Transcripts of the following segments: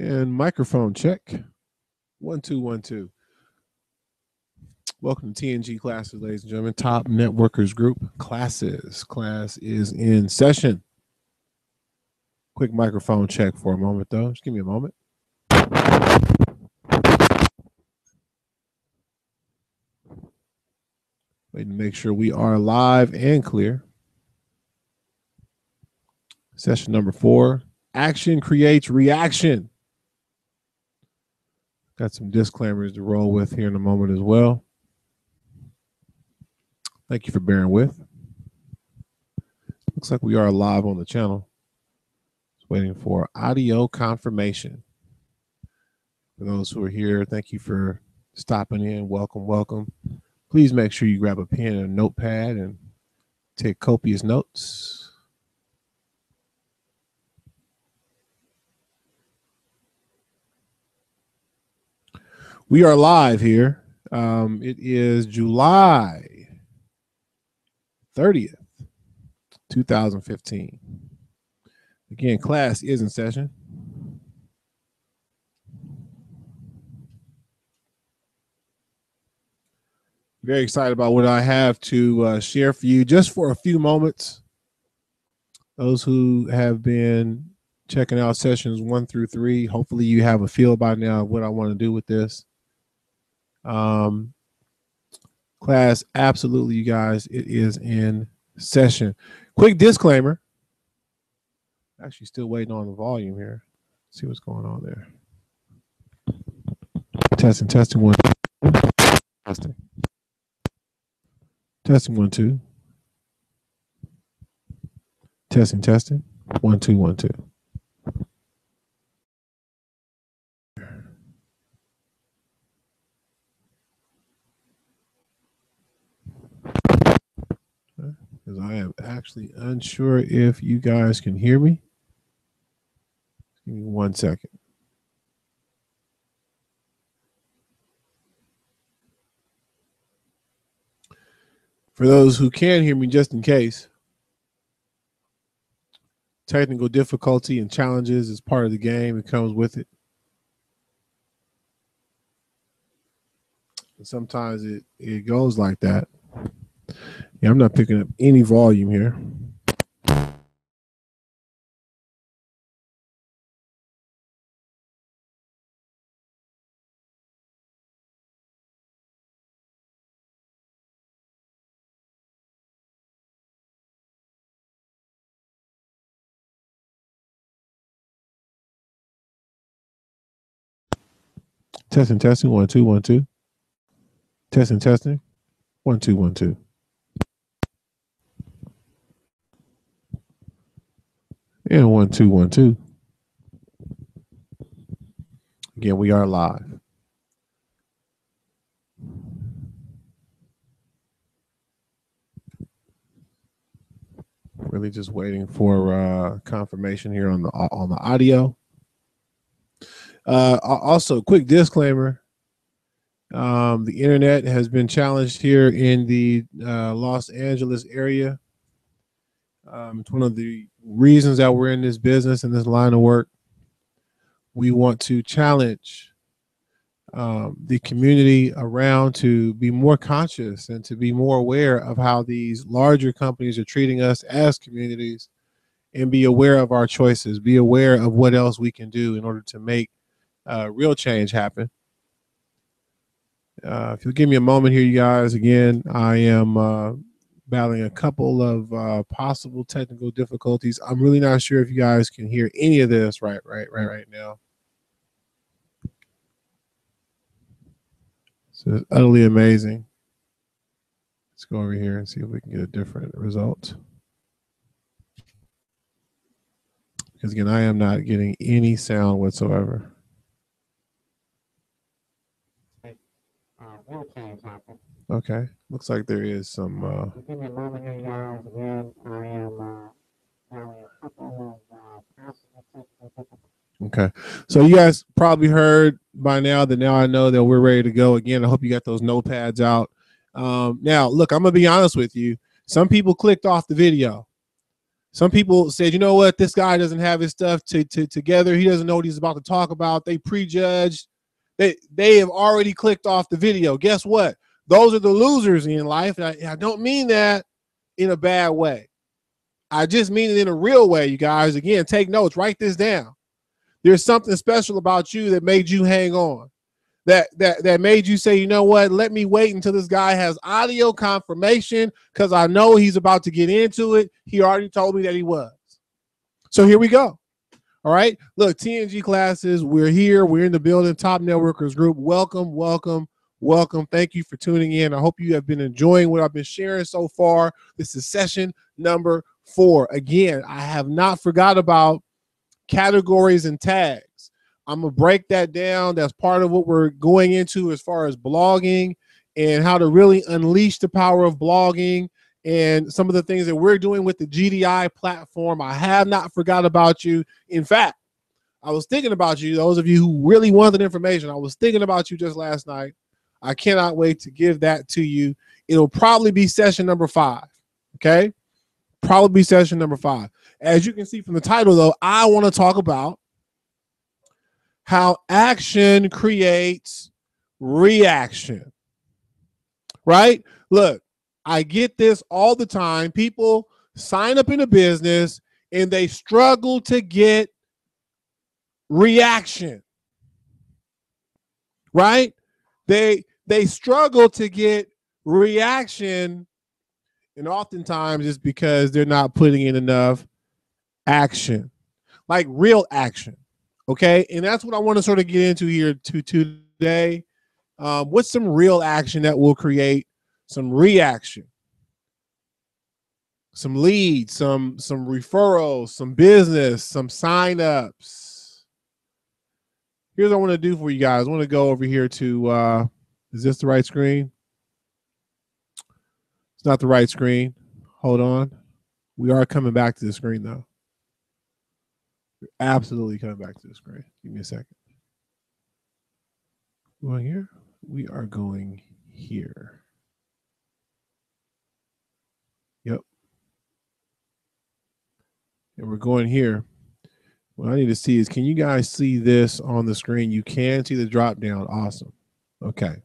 And microphone check. 1 2 1 2. Welcome to TNG Classes, ladies and gentlemen. Top Networkers Group Classes. Class is in session. Quick microphone check for a moment, though. Just give me a moment. Waiting to make sure we are live and clear. Session number 4. Action creates reaction. Got some disclaimers to roll with here in a moment as well. Thank you for bearing with. Looks like we are live on the channel. Just waiting for audio confirmation. For those who are here, thank you for stopping in. Welcome, welcome. Please make sure you grab a pen and a notepad and take copious notes. We are live here. It is July 30th, 2015. Again, class is in session. Very excited about what I have to share for you just for a few moments. Those who have been checking out sessions 1 through 3, hopefully you have a feel by now of what I want to do with this. Class, absolutely, you guys, it is in session. Quick disclaimer. Actually, still waiting on the volume here. Let's see what's going on there. Testing, 1. Testing. Testing 1 2. Testing 1 2 1 2. Because I am actually unsure if you guys can hear me. Give me 1 second. For those who can hear me, just in case, technical difficulty and challenges is part of the game. It comes with it. And sometimes it goes like that. Yeah, I'm not picking up any volume here. Testing 1 2 1 2. Testing 1 2 1 2. And 1 2 1 2. Again, we are live. Really just waiting for confirmation here on the audio. Also, quick disclaimer. The internet has been challenged here in the Los Angeles area. It's one of the reasons that we're in this business and this line of work. We want to challenge the community around to be more conscious and to be more aware of how these larger companies are treating us as communities, and be aware of our choices, be aware of what else we can do in order to make real change happen. If you'll give me a moment here, you guys, again, I am battling a couple of possible technical difficulties. I'm really not sure if you guys can hear any of this right now. So it's utterly amazing. Let's go over here and see if we can get a different result. Because again, I am not getting any sound whatsoever. Okay, looks like there is some. Okay, so you guys probably heard by now that now I know that we're ready to go. Again, I hope you got those notepads out. Now, look, I'm gonna be honest with you. Some people clicked off the video. Some people said, you know what, this guy doesn't have his stuff together. He doesn't know what he's about to talk about. They prejudged. They have already clicked off the video. Guess what? Those are the losers in life. And I don't mean that in a bad way. I just mean it in a real way, you guys. Again, take notes. Write this down. There's something special about you that made you hang on. That made you say, you know what, let me wait until this guy has audio confirmation because I know he's about to get into it. He already told me that he was. So here we go. All right. Look, TNG classes, we're here. We're in the building. Top Networkers Group. Welcome, welcome, welcome. Thank you for tuning in. I hope you have been enjoying what I've been sharing so far. This is session number 4. Again, I have not forgot about categories and tags. I'm going to break that down. That's part of what we're going into as far as blogging and how to really unleash the power of blogging and some of the things that we're doing with the GDI platform. I have not forgot about you. In fact, I was thinking about you, those of you who really wanted information. I was thinking about you just last night. I cannot wait to give that to you. It'll probably be session number 5. Okay? Probably be session number 5. As you can see from the title, though, I want to talk about how action creates reaction, right? Look, I get this all the time. People sign up in a business and they struggle to get reaction, right? They struggle to get reaction, and oftentimes it's because they're not putting in enough action, like real action. Okay, and that's what I want to sort of get into here today. What's some real action that will create some reaction, some leads, some referrals, some business, some signups. Here's what I want to do for you guys. I want to go over here to, is this the right screen? It's not the right screen. Hold on. We are coming back to the screen though. We're absolutely coming back to the screen. Give me a second. Going here. We are going here. Yep. And we're going here. What I need to see is, can you guys see this on the screen? You can see the drop down. Awesome. Okay.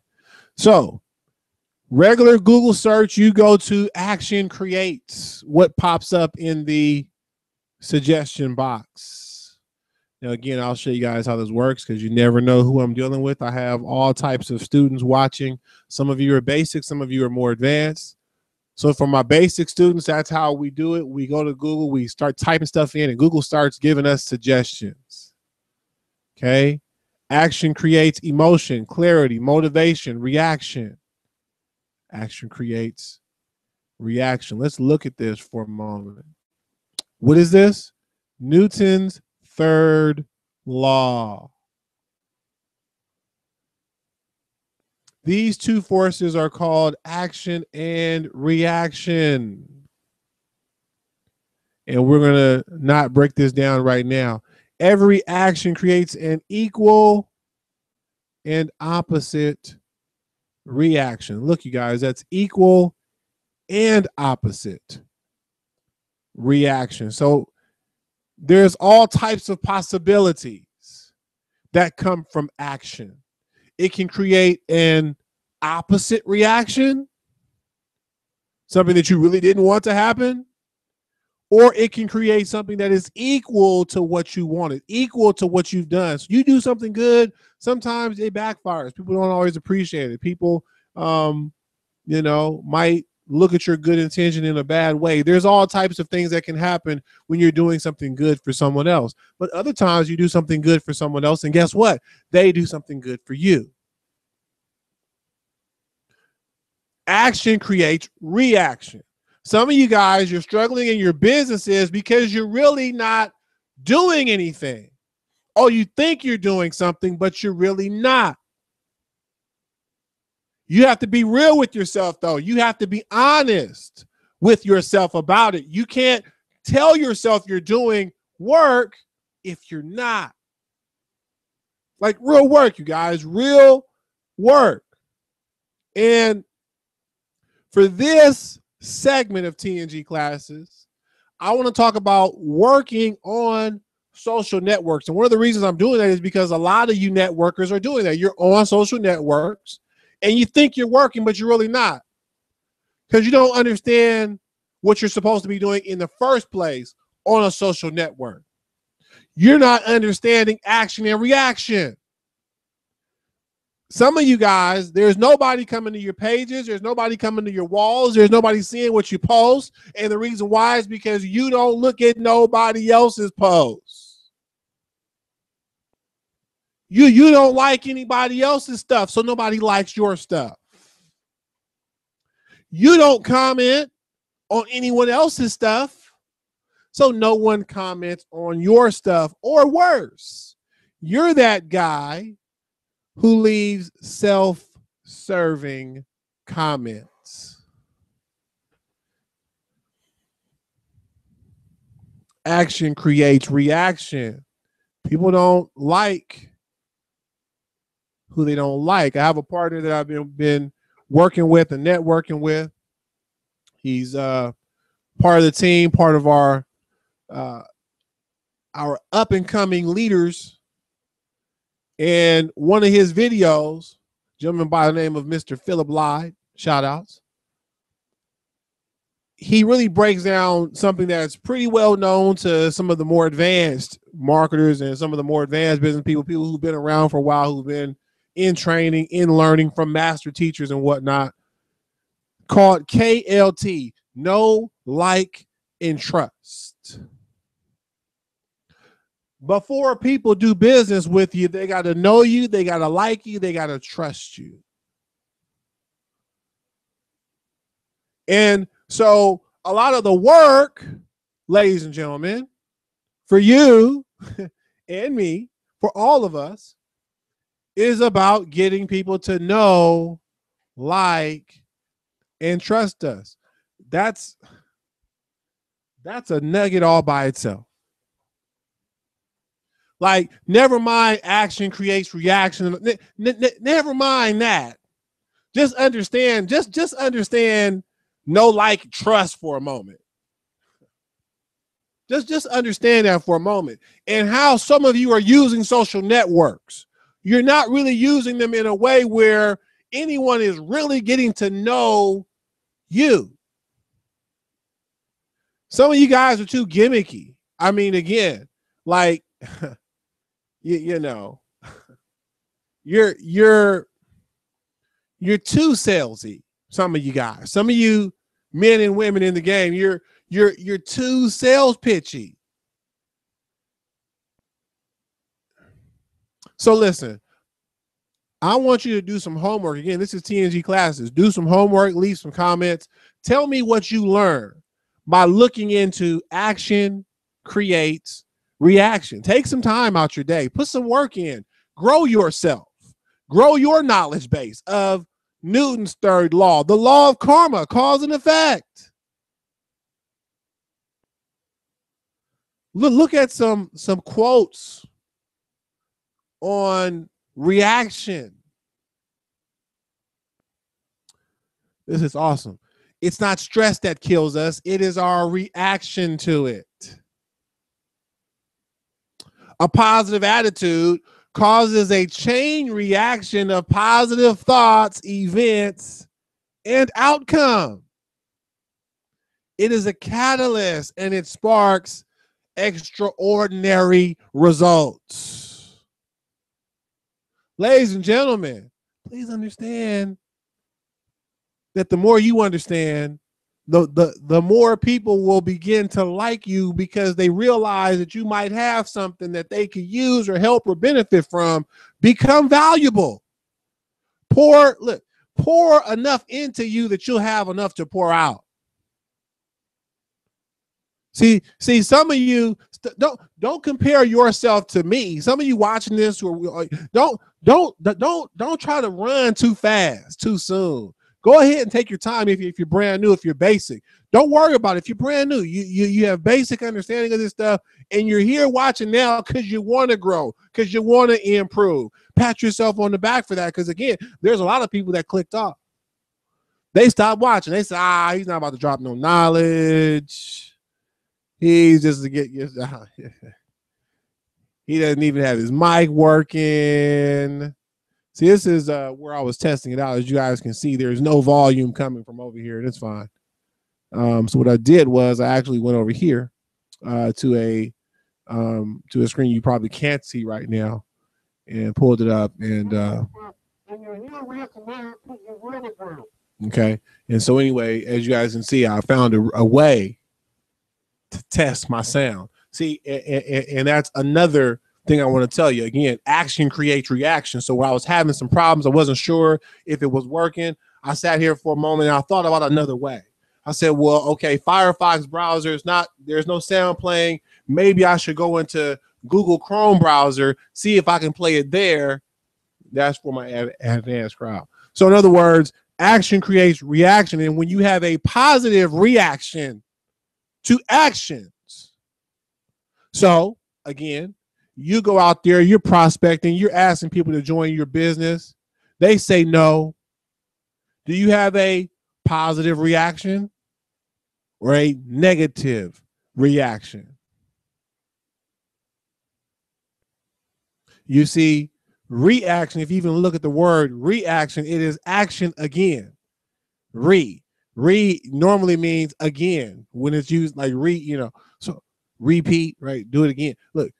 So regular Google search, you go to action creates. What pops up in the suggestion box? Now, again, I'll show you guys how this works because you never know who I'm dealing with. I have all types of students watching. Some of you are basic, some of you are more advanced. So for my basic students, that's how we do it. We go to Google, we start typing stuff in, and Google starts giving us suggestions. Okay? Action creates emotion, clarity, motivation, reaction. Action creates reaction. Let's look at this for a moment. What is this? Newton's third law. These two forces are called action and reaction. And we're going to not break this down right now. Every action creates an equal and opposite reaction. Look, you guys, that's equal and opposite reaction. So there's all types of possibilities that come from action. It can create an opposite reaction, something that you really didn't want to happen, or it can create something that is equal to what you wanted, equal to what you've done. So you do something good, sometimes it backfires. People don't always appreciate it. People, might look at your good intention in a bad way. There's all types of things that can happen when you're doing something good for someone else. But other times you do something good for someone else, and guess what? They do something good for you. Action creates reaction. Some of you guys, you're struggling in your businesses because you're really not doing anything. Oh, you think you're doing something, but you're really not. You have to be real with yourself, though. You have to be honest with yourself about it. You can't tell yourself you're doing work if you're not. Like real work, you guys, real work. And for this segment of TNG classes, I want to talk about working on social networks. And one of the reasons I'm doing that is because a lot of you networkers are doing that. You're on social networks and you think you're working, but you're really not, because you don't understand what you're supposed to be doing in the first place on a social network. You're not understanding action and reaction. Some of you guys, there's nobody coming to your pages. There's nobody coming to your walls. There's nobody seeing what you post. And the reason why is because you don't look at nobody else's posts. You don't like anybody else's stuff, so nobody likes your stuff. You don't comment on anyone else's stuff, so no one comments on your stuff. Or worse, you're that guy who leaves self-serving comments. Action creates reaction. People don't like who they don't like. I have a partner that I've been working with and networking with. He's part of the team, part of our up and coming leaders. And one of his videos, gentleman by the name of Mr. Philip Lyde, shout outs, he really breaks down something that's pretty well known to some of the more advanced marketers and some of the more advanced business people who've been around for a while, who've been in training, in learning from master teachers and whatnot, called KLT, know, like, and trust. Before people do business with you, they got to know you, they got to like you, they got to trust you. And so a lot of the work, ladies and gentlemen, for you and me, for all of us, is about getting people to know, like, and trust us. That's a nugget all by itself. Like, never mind action creates reaction. Never mind that. Just understand, just understand know, like, trust for a moment. Just understand that for a moment. And how some of you are using social networks. You're not really using them in a way where anyone is really getting to know you. Some of you guys are too gimmicky. I mean, again, like, you know, you're too salesy. Some of you guys, some of you men and women in the game, you're too sales pitchy. So listen, I want you to do some homework. Again, this is TNG Classes. Do some homework, leave some comments. Tell me what you learned by looking into action creates reaction. Take some time out your day. Put some work in. Grow yourself. Grow your knowledge base of Newton's third law, the law of karma, cause and effect. Look at some quotes on reaction. This is awesome. It's not stress that kills us. It is our reaction to it. A positive attitude causes a chain reaction of positive thoughts, events, and outcome. It is a catalyst and it sparks extraordinary results. Ladies and gentlemen, please understand that the more you understand, the more people will begin to like you, because they realize that you might have something that they could use or help or benefit from. Become valuable. Pour enough into you that you'll have enough to pour out. See, some of you don't compare yourself to me. Some of you watching this, don't try to run too fast, too soon. Go ahead and take your time if you're brand new, if you're basic. Don't worry about it. If you're brand new, you have basic understanding of this stuff, and you're here watching now because you want to grow, because you want to improve. Pat yourself on the back for that, because, again, there's a lot of people that clicked off. They stopped watching. They said, he's not about to drop no knowledge. He's just to get you. He doesn't even have his mic working. See, this is where I was testing it out. As you guys can see, there's no volume coming from over here. That's fine. So what I did was I actually went over here to a screen you probably can't see right now, and pulled it up. And okay. And so anyway, as you guys can see, I found a way to test my sound. See, and that's another thing I want to tell you. Again, action creates reaction. So while I was having some problems, I wasn't sure if it was working. I sat here for a moment and I thought about another way. I said, well, okay, Firefox browser is not, there's no sound playing. Maybe I should go into Google Chrome browser, see if I can play it there. That's for my advanced crowd. So in other words, action creates reaction. And when you have a positive reaction to actions, so again, you go out there, you're prospecting, you're asking people to join your business. They say no. Do you have a positive reaction or a negative reaction? You see, reaction, if you even look at the word reaction, it is action again. Re normally means again when it's used like so repeat, right? Do it again. Look,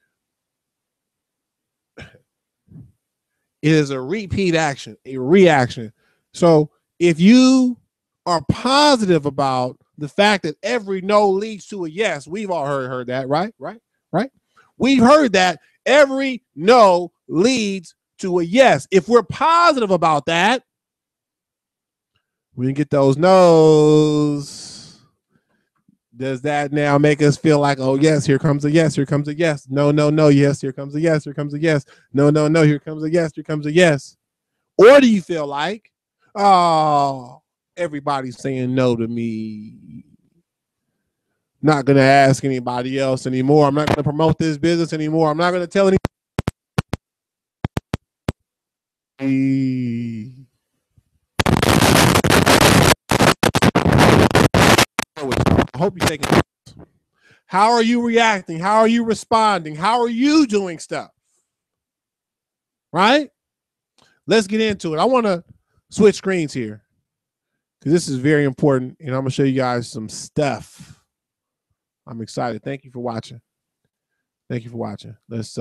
it is a repeat action, a reaction. So if you are positive about the fact that every no leads to a yes, we've all heard that, right? We've heard that every no leads to a yes. If we're positive about that, we can get those no's. Does that now make us feel like, oh, yes, here comes a yes, here comes a yes. No, yes, here comes a yes, here comes a yes. No, here comes a yes, here comes a yes. Or do you feel like, oh, everybody's saying no to me. Not going to ask anybody else anymore. I'm not going to promote this business anymore. I'm not going to tell anybody. I hope you're taking. How are you reacting? How are you responding? How are you doing stuff? Right? Let's get into it. I want to switch screens here because this is very important, and I'm going to show you guys some stuff. I'm excited. Thank you for watching. Thank you for watching. Let's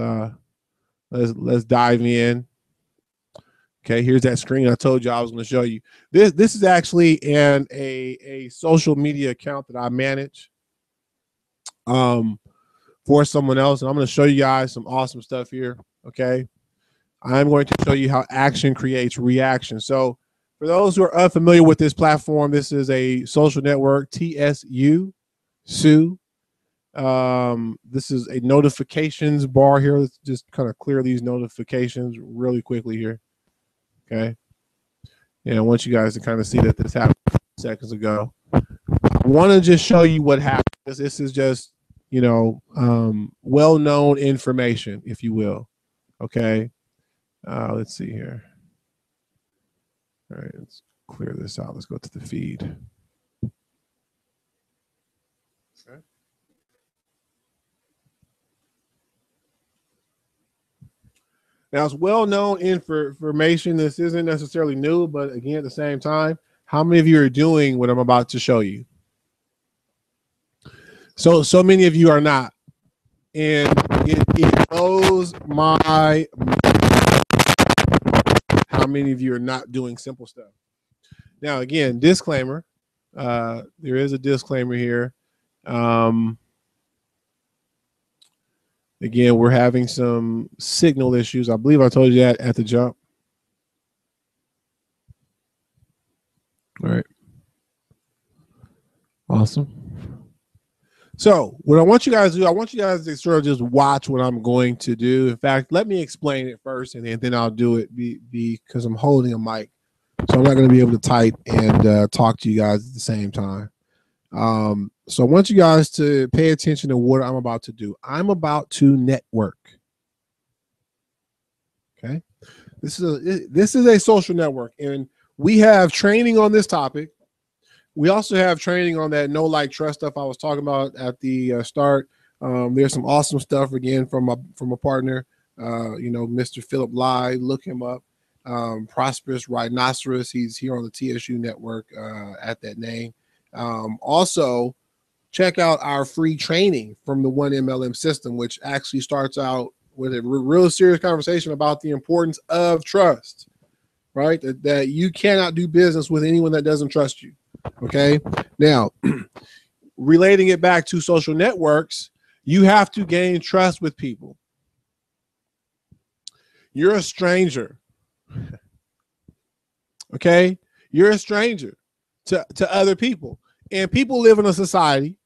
dive in. Okay, here's that screen I told you I was going to show you. This is actually a social media account that I manage for someone else, and I'm going to show you guys some awesome stuff here. Okay, I'm going to show you how action creates reaction. So for those who are unfamiliar with this platform, this is a social network, TSU. This is a notifications bar here. Let's just kind of clear these notifications really quickly here. Okay. And I want you guys to kind of see that this happened seconds ago. I want to just show you what happened. This is just, well-known information, if you will. Okay. Let's see here. All right, let's clear this out. Let's go to the feed. Okay. Now, it's well-known information. This isn't necessarily new, but again, at the same time, how many of you are doing what I'm about to show you? So many of you are not. And it blows my mind how many of you are not doing simple stuff. Now, again, disclaimer. There is a disclaimer here. Again, we're having some signal issues. I believe I told you that at the jump. All right. Awesome. So what I want you guys to do, I want you guys to sort of just watch what I'm going to do. In fact, let me explain it first, and then I'll do it because I'm holding a mic. So I'm not going to be able to type and talk to you guys at the same time. So I want you guys to pay attention to what I'm about to do. I'm about to network. Okay. This is a social network, and we have training on this topic. We also have training on that know, like, trust stuff I was talking about at the start. There's some awesome stuff again from a partner, Mr. Philip Lai. Look him up. Prosperous Rhinoceros. He's here on the TSU network at that name. Also, check out our free training from the 1MLM system, which actually starts out with a real serious conversation about the importance of trust, right? That you cannot do business with anyone that doesn't trust you. Okay. Now, relating it back to social networks, you have to gain trust with people. You're a stranger. Okay. You're a stranger to other people. And people live in a society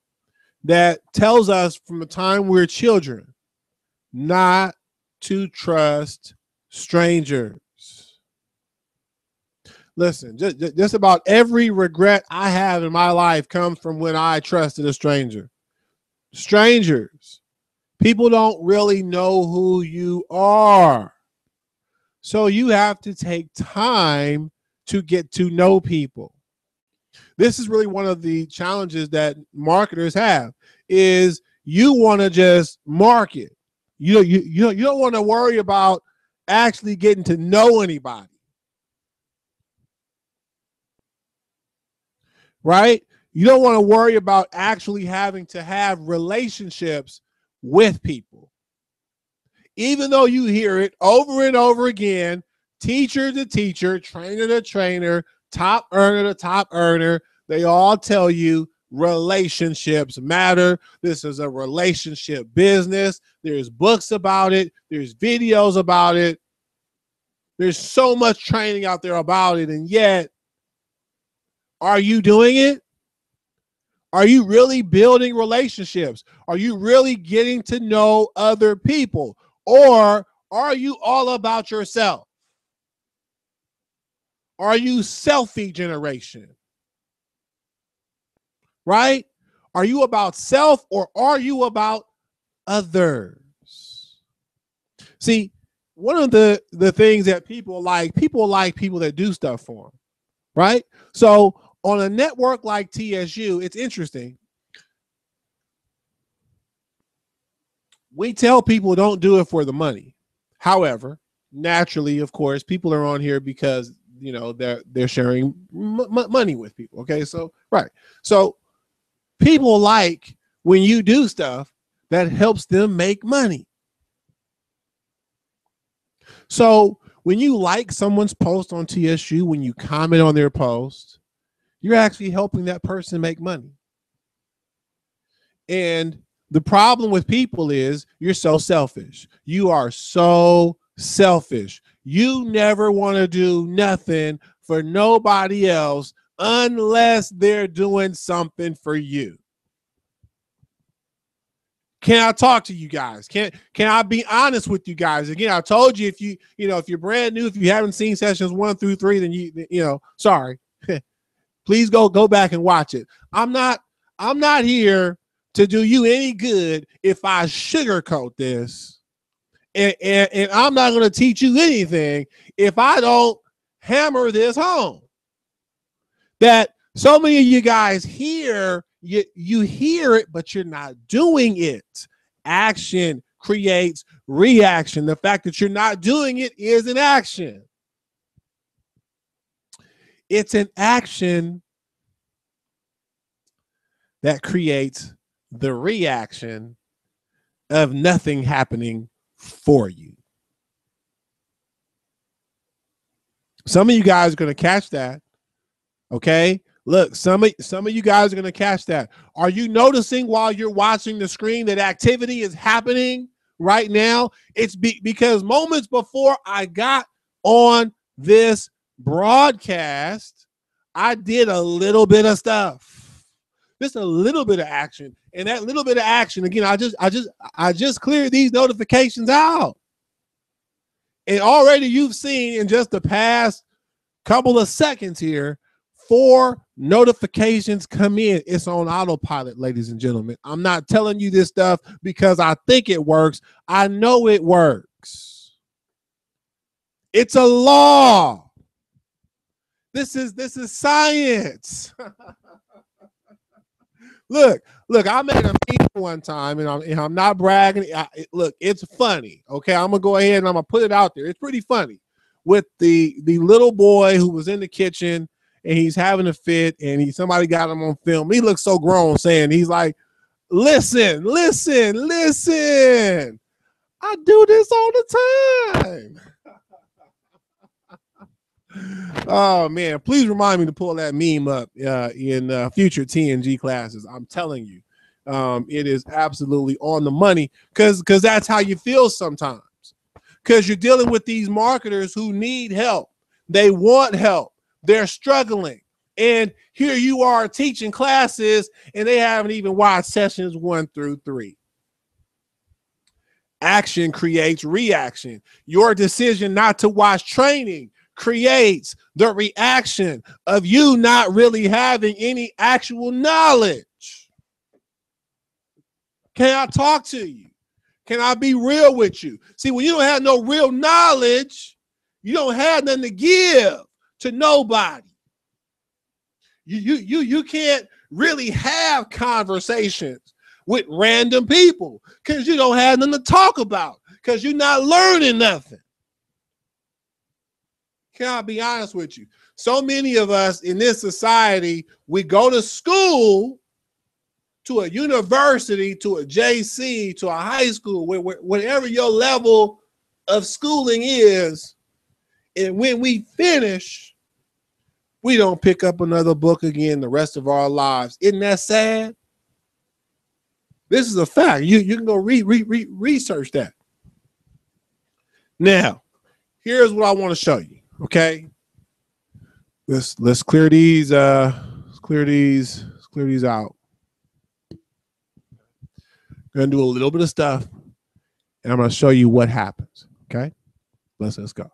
that tells us from the time we're children not to trust strangers. Listen, just about every regret I have in my life comes from when I trusted a stranger. Strangers, people don't really know who you are. So you have to take time to get to know people. This is really one of the challenges that marketers have is you want to just market. You don't want to worry about actually getting to know anybody. Right? You don't want to worry about actually having to have relationships with people. Even though you hear it over and over again, teacher to teacher, trainer to trainer, top earner to top earner, they all tell you relationships matter. This is a relationship business. There's books about it. There's videos about it. There's so much training out there about it. And yet, are you doing it? Are you really building relationships? Are you really getting to know other people? Or are you all about yourself? Are you selfie generation? Right? Are you about self or are you about others? See, one of the things that people like people that do stuff for them, right? So on a network like TSU, it's interesting. We tell people don't do it for the money. However, naturally, of course, people are on here because they're sharing money with people. Okay, so right, so people like when you do stuff that helps them make money. So when you like someone's post on TSU, when you comment on their post, you're actually helping that person make money. And the problem with people is you're so selfish. You are so selfish. You never want to do nothing for nobody else unless they're doing something for you. Can I talk to you guys? Can I be honest with you guys? Again, I told you if if you're brand new, if you haven't seen sessions 1 through 3, then sorry. Please go back and watch it. I'm not here to do you any good if I sugarcoat this. And I'm not going to teach you anything if I don't hammer this home. That so many of you guys hear, you hear it, but you're not doing it. Action creates reaction. The fact that you're not doing it is an action. It's an action that creates the reaction of nothing happening for you. Some of you guys are going to catch that. Okay. Look, some of you guys are going to catch that. Are you noticing while you're watching the screen that activity is happening right now? It's because moments before I got on this broadcast, I did a little bit of stuff. Just a little bit of action. And that little bit of action, again, I just cleared these notifications out. And already you've seen in just the past couple of seconds here, 4 notifications come in. It's on autopilot, ladies and gentlemen. I'm not telling you this stuff because I think it works. I know it works. It's a law. This is science. Look, I made a meme one time, and I'm not bragging. Look, it's funny. Okay, I'm gonna go ahead and I'm gonna put it out there. It's pretty funny with the little boy who was in the kitchen and he's having a fit, and somebody got him on film. He looks so grown, saying he's like, "Listen, listen, listen. I do this all the time." Oh man, please remind me to pull that meme up in future TNG classes. I'm telling you, it is absolutely on the money because that's how you feel sometimes. Because you're dealing with these marketers who need help, they want help, they're struggling, and here you are teaching classes, and they haven't even watched sessions 1 through 3. Action creates reaction. Your decision not to watch training creates the reaction of you not really having any actual knowledge. Can I talk to you? Can I be real with you? See, when you don't have no real knowledge, you don't have nothing to give to nobody. You can't really have conversations with random people because you don't have nothing to talk about because you're not learning nothing. Can I be honest with you? So many of us in this society, we go to school, to a university, to a JC, to a high school, whatever your level of schooling is, and when we finish, we don't pick up another book again the rest of our lives. Isn't that sad? This is a fact. You can go research that. Now, here's what I want to show you. Okay, let's clear these. Let's clear these out. I'm gonna do a little bit of stuff, and I'm gonna show you what happens. Okay, let's go.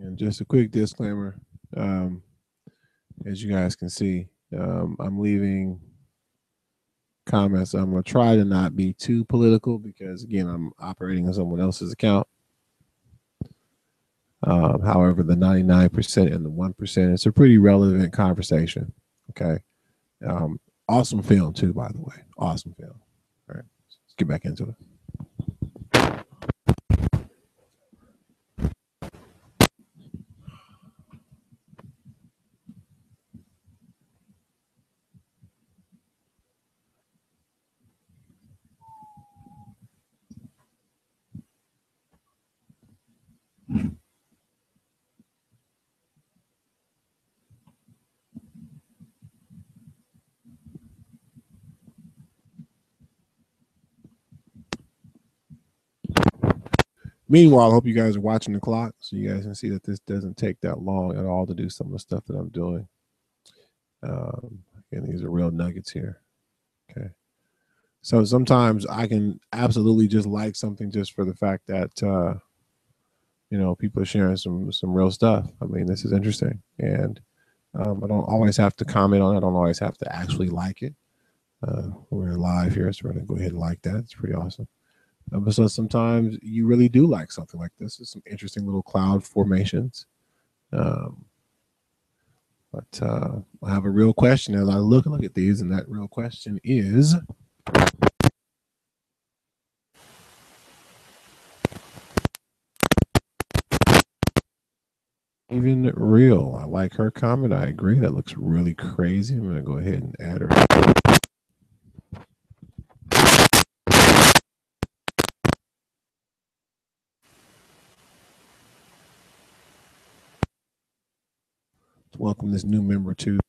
And just a quick disclaimer, as you guys can see, I'm leaving comments. I'm going to try to not be too political because, again, I'm operating on someone else's account. However, the 99% and the 1%, it's a pretty relevant conversation. Okay. Awesome film, too, by the way. Awesome film. All right. Let's get back into it. Meanwhile, I hope you guys are watching the clock so you guys can see that this doesn't take that long at all to do some of the stuff that I'm doing. And these are real nuggets here. Okay. So sometimes I can absolutely just like something just for the fact that, people are sharing some real stuff. I mean, this is interesting. And I don't always have to comment on it. I don't always have to actually like it. We're live here, so we're going to go ahead and like that. It's pretty awesome. But so sometimes you really do like something like this. It's some interesting little cloud formations. But I have a real question as I look at these, and that real question is, even real? I like her comment. I agree. That looks really crazy. I'm gonna go ahead and add her. Welcome this new member to.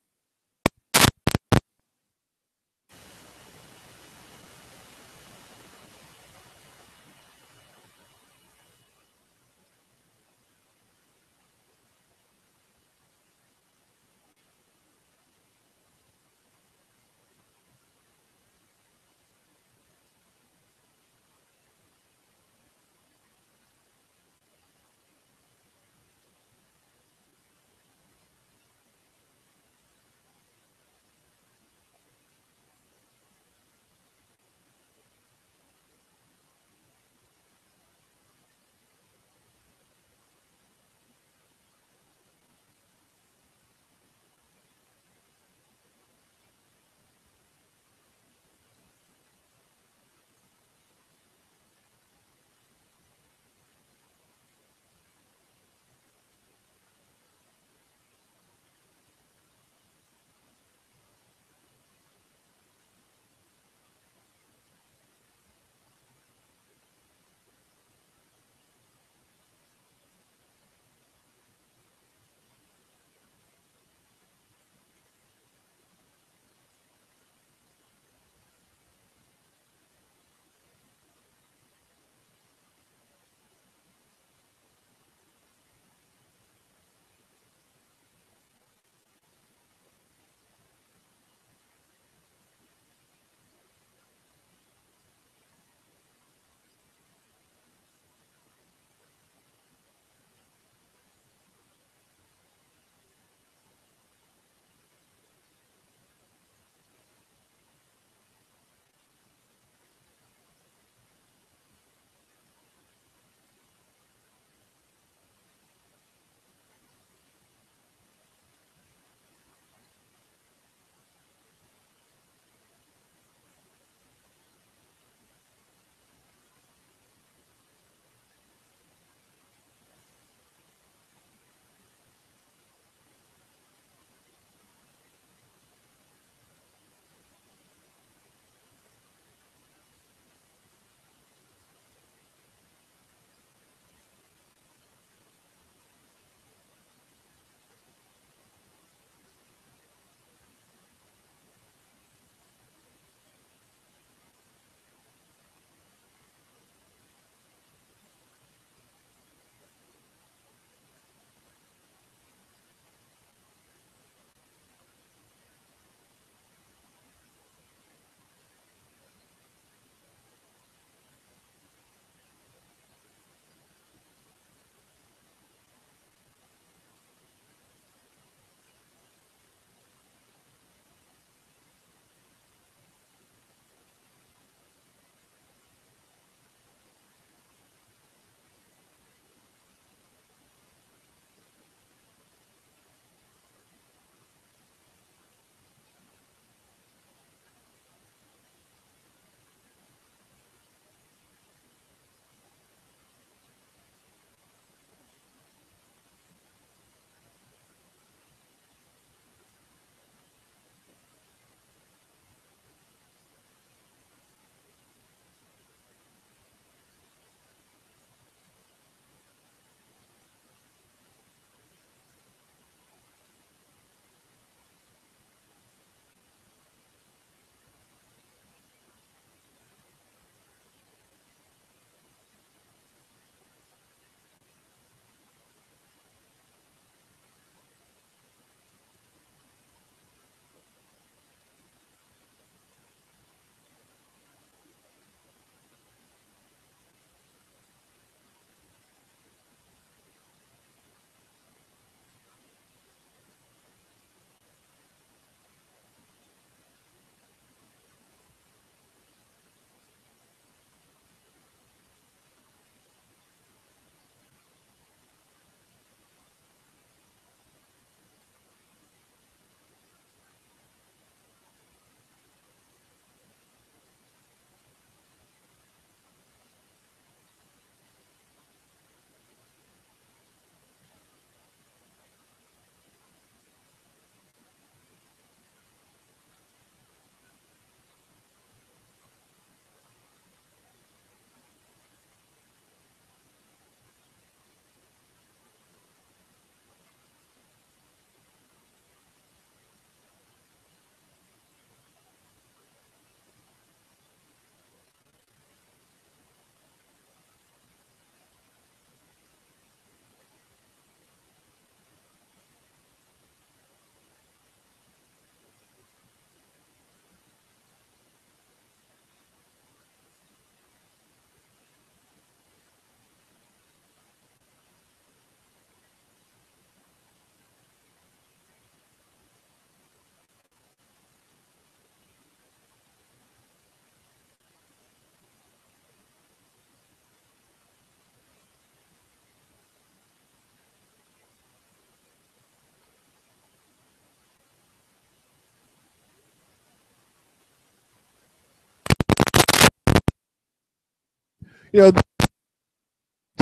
you know,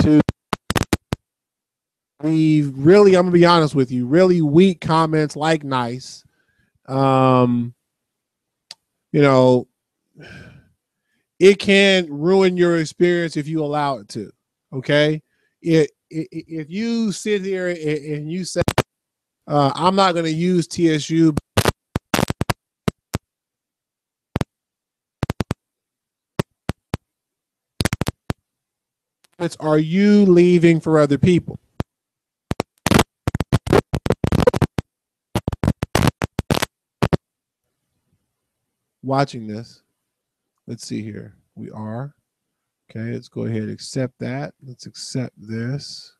to we really, I'm gonna be honest with you, really weak comments like nice. Um, you know, it can ruin your experience if you allow it to. Okay, if you sit here and you say, "I'm not going to use TSU," are you leaving for other people? Watching this, let's see here. We are okay. Let's go ahead and accept that. Let's accept this.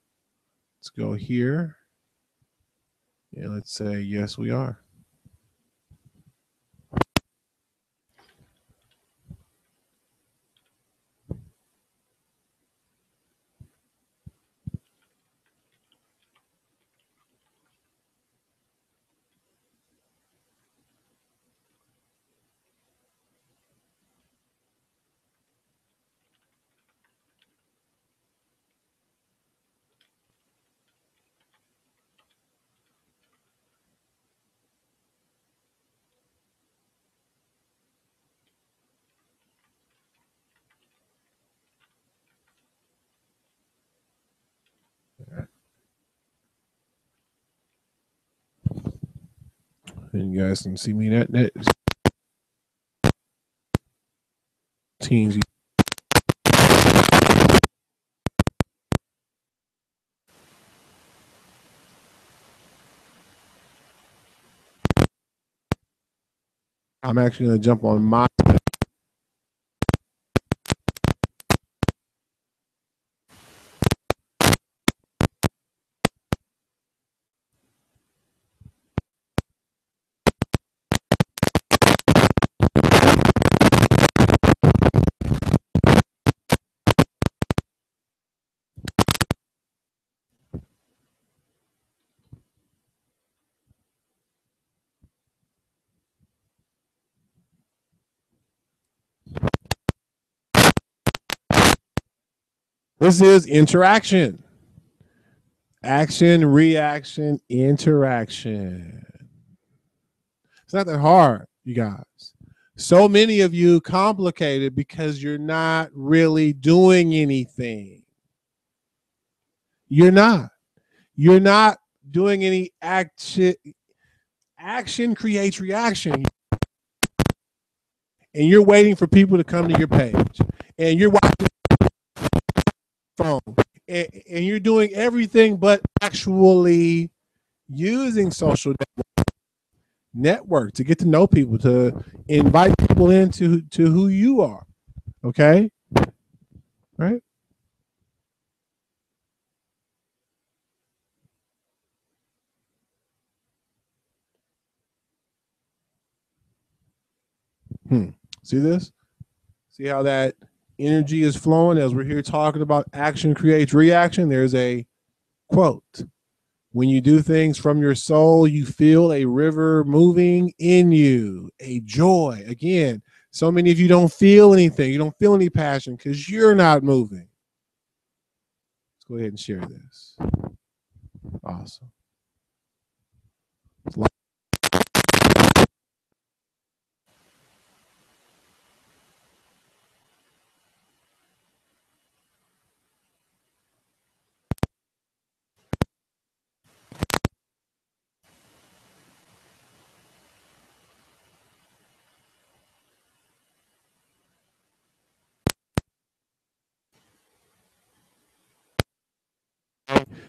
Let's go here and let's say yes, we are. And you guys can see me that teams. I'm actually going to jump on my. This is interaction. Action, reaction, interaction. It's not that hard, you guys. So many of you complicate it because you're not really doing anything. You're not. You're not doing any action. Action creates reaction. And you're waiting for people to come to your page. And you're watching phone. And you're doing everything but actually using social network to get to know people, to invite people into who you are. Okay, right? See this? See how that energy is flowing as we're here talking about action creates reaction. There's a quote: when you do things from your soul, you feel a river moving in you, a joy. Again, so many of you don't feel anything. You don't feel any passion because you're not moving. Let's go ahead and share this. Awesome.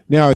Now,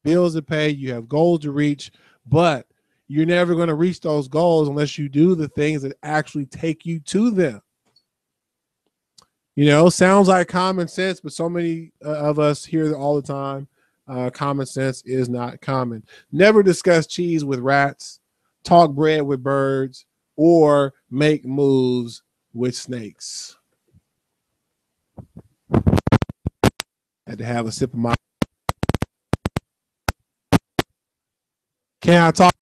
bills to pay, you have goals to reach, but you're never going to reach those goals unless you do the things that actually take you to them. You know, sounds like common sense, but so many of us hear all the time. Common sense is not common. Never discuss cheese with rats, talk bread with birds, or make moves with snakes. Had to have a sip of my. Can I talk?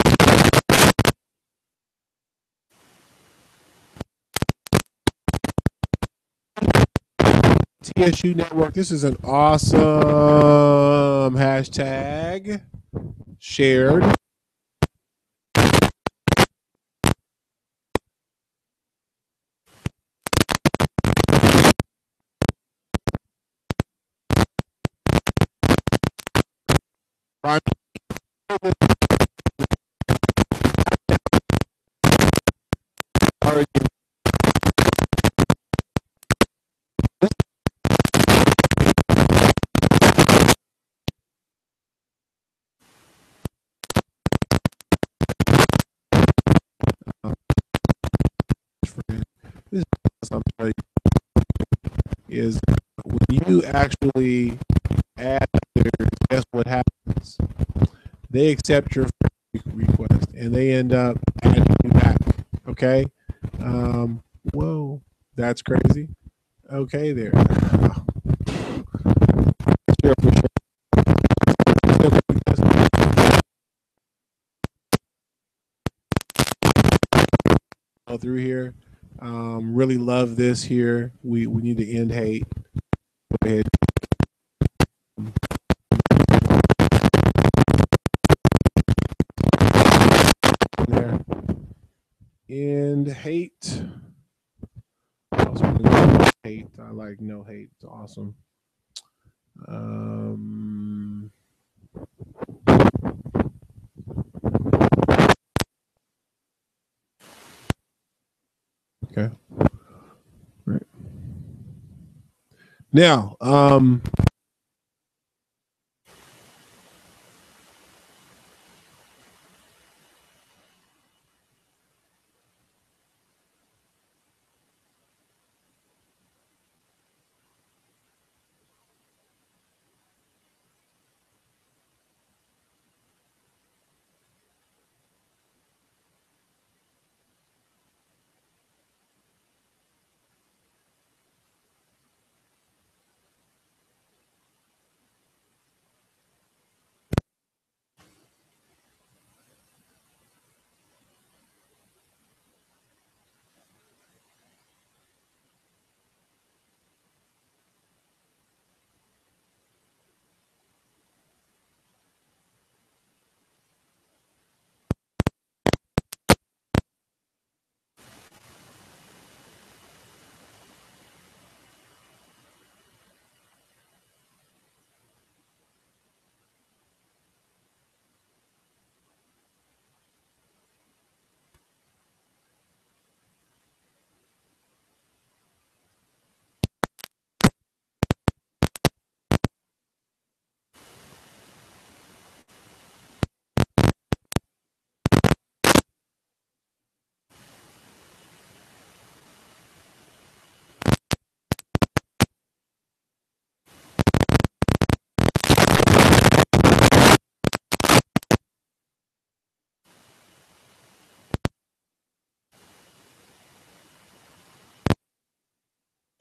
TSU Network. This is an awesome hashtag shared. This is when you actually add others, guess what happens? They accept your request and they end up adding you back. Okay. Whoa, that's crazy. Okay, there. Sure, for sure. Through here. Really love this here. We need to end hate. Go ahead. There. End hate. Hate. I like no hate. It's awesome. Okay. Right. Now,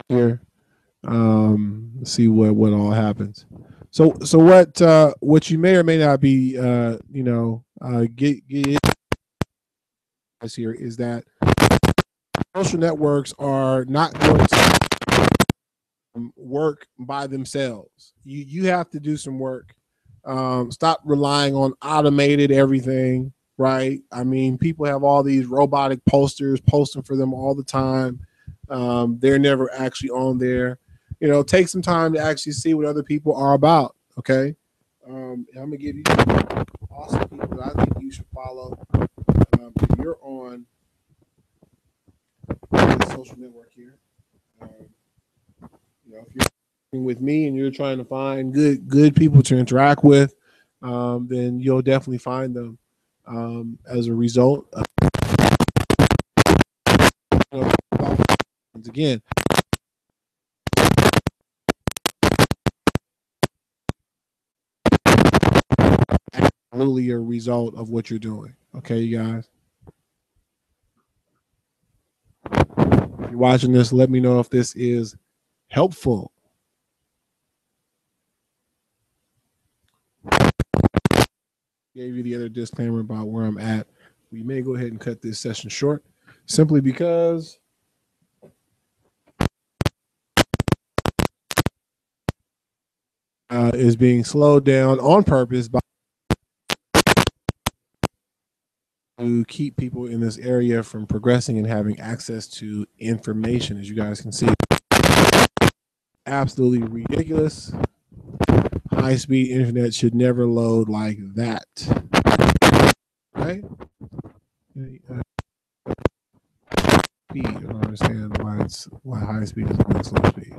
here. Let's see what all happens. So what you may or may not be get here is that social networks are not going to work by themselves. You have to do some work. Stop relying on automated everything, right? I mean, people have all these robotic posters posting for them all the time. They're never actually on there. You know, take some time to actually see what other people are about. Okay. I'm gonna give you awesome people that I think you should follow. If you're on the social network here, you know, if you're with me and you're trying to find good people to interact with, then you'll definitely find them as a result of, again, absolutely a result of what you're doing. Okay, you guys. If you're watching this, let me know if this is helpful. Gave you the other disclaimer about where I'm at. We may go ahead and cut this session short simply because is being slowed down on purpose by to keep people in this area from progressing and having access to information. As you guys can see, absolutely ridiculous. High-speed internet should never load like that. Right? Speed. I don't understand why high speed is going slow speed.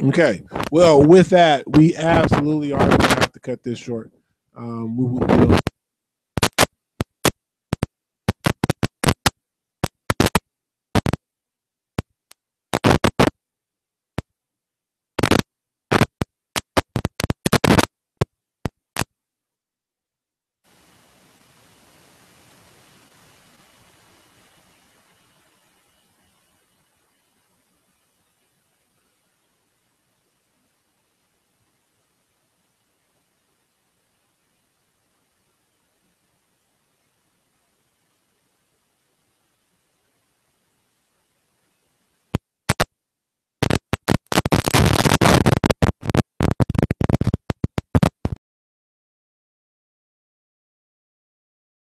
Okay. Well, with that, we absolutely are going to have to cut this short. We will